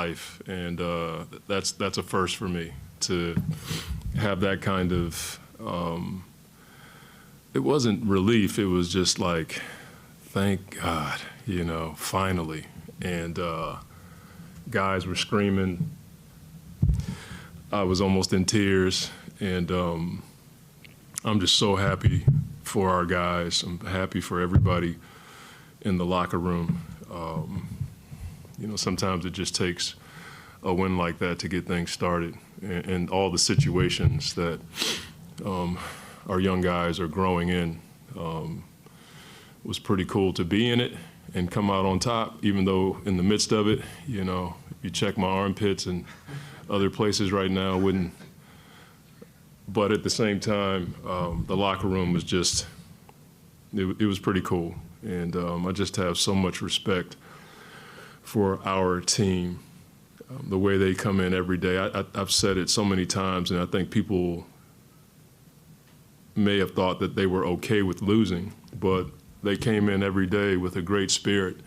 life, and that's a first for me to have that kind of. It wasn't relief. It was just like, thank God, finally. And guys were screaming. I was almost in tears, and I'm just so happy for our guys. I'm happy for everybody in the locker room. Sometimes it just takes a win like that to get things started, and all the situations that our young guys are growing in. It was pretty cool to be in it and come out on top, even though in the midst of it, if you check my armpits and other places right now, wouldn't. But at the same time, the locker room was just, it was pretty cool. And I just have so much respect for our team, the way they come in every day. I've said it so many times, and I think people may have thought that they were okay with losing, but they came in every day with a great spirit,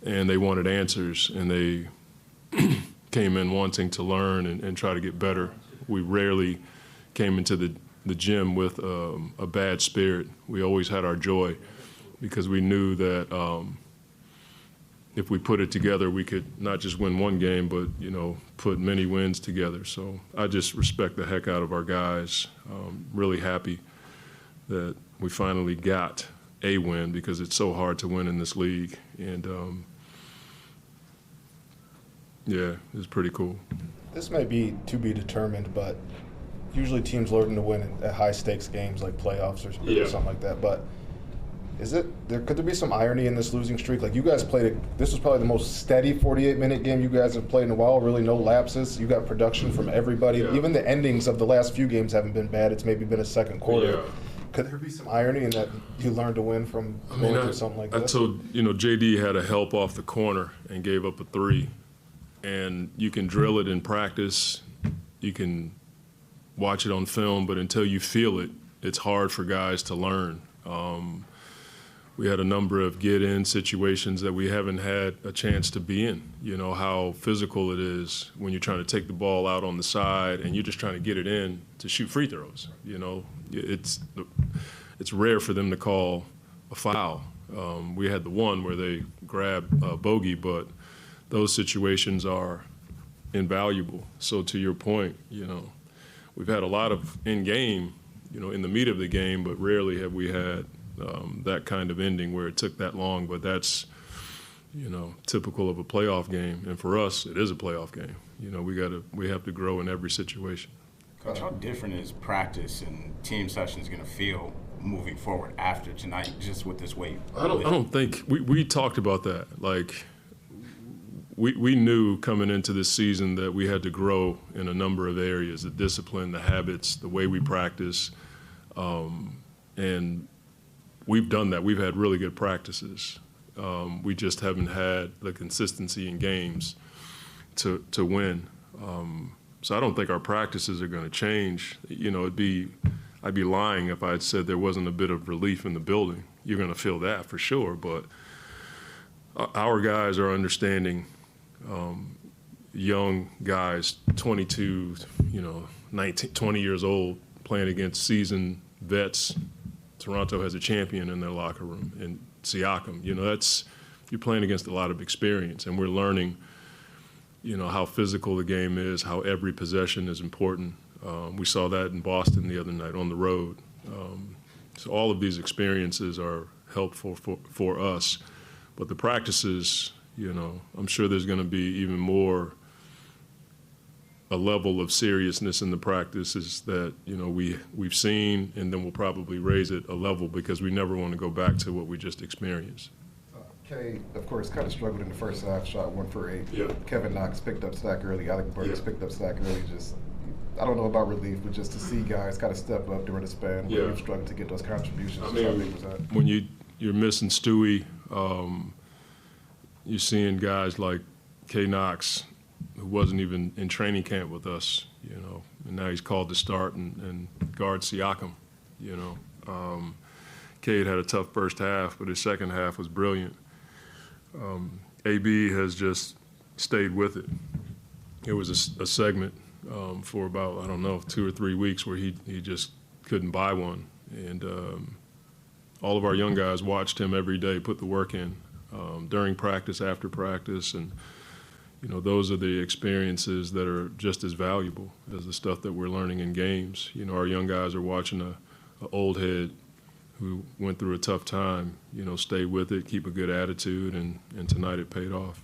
and they wanted answers, and they came in wanting to learn and try to get better. We rarely came into the gym with a bad spirit. We always had our joy, because we knew that if we put it together, we could not just win one game, but put many wins together. So I just respect the heck out of our guys. Really happy that we finally got a win, because it's so hard to win in this league. And yeah, it's pretty could This may be to be determined, but usually teams learn to win at high stakes games like playoffs or something like that. But could there be some irony in this losing streak? Like, you guys this was probably the most steady 48-minute game you guys have played in a while. Really no lapses. You got production from everybody. Yeah. Even the endings of the last few games haven't been bad. It's maybe been a second quarter. Yeah. Could there be some irony in that you learned to win from going through something like that? I told, JD had a help off the corner and gave up a three. And you can drill it in practice. You can watch it on film, but until you feel it, it's hard for guys to learn. We had a number of get-in situations that we haven't had a chance to be in. How physical it is when you're trying to take the ball out on the side and you're just trying to get it in to shoot free throws. It's rare for them to call a foul. We had the one where they grabbed a bogey, but those situations are invaluable. So to your point, we've had a lot of in-game, in the meat of the game, but rarely have we had that kind of ending where it took that long. But that's, typical of a playoff game. And for us, it is a playoff game. We have to grow in every situation. Coach, how different is practice and team sessions going to feel moving forward after tonight, just with this weight? I don't think we talked about that. Like, we knew coming into this season that we had to grow in a number of areas: the discipline, the habits, the way we practice, and we've done that. We've had really good practices. We just haven't had the consistency in games to win. So I don't think our practices are going to change. I'd be lying if I had said there wasn't a bit of relief in the building. You're going to feel that for sure, but our guys are understanding. Young guys, 22, 19, 20 years old, playing against seasoned vets. Toronto has a champion in their locker room, and Siakam. You're playing against a lot of experience, and we're learning, how physical the game is, how every possession is important. We saw that in Boston the other night on the road. So all of these experiences are helpful for us, but the practices, I'm sure there's going to be even more a level of seriousness in the practices that, we've seen, and then we'll probably raise it a level because we never want to go back to what we just experienced. Kay, of course, kind of struggled in the first half, shot 1 for 8. Yeah. Kevin Knox picked up slack early. Alec Burks picked up slack early. I don't know about relief, but just to see guys kind of step up during the span where we've struggled to get those contributions. How big was that? When you're missing Stewie, you're seeing guys like Kay Knox, who wasn't even in training camp with us, and now he's called to start and guard Siakam, Cade had a tough first half, but his second half was brilliant. AB has just stayed with it. there was a segment for about, I don't know, 2 or 3 weeks where he just couldn't buy one. And all of our young guys watched him every day put the work in during practice, after practice. And, those are the experiences that are just as valuable as the stuff that we're learning in games. Our young guys are watching a old head who went through a tough time, stay with it, keep a good attitude, and tonight it paid off.